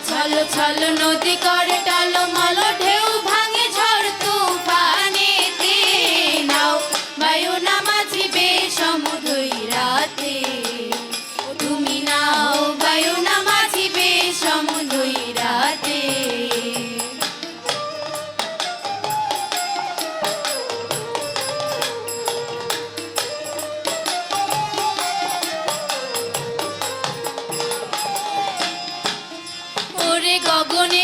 ছল ছল নদী করে টলমল ঢেউ ভাঙে ঝড় তুফানেতে নাও বায়ু না মাঝিবে সমুদ্রই রাতে তুমি নাও বায়ু না মাঝিবে সমুদ্রই রাতে ওরে গগনে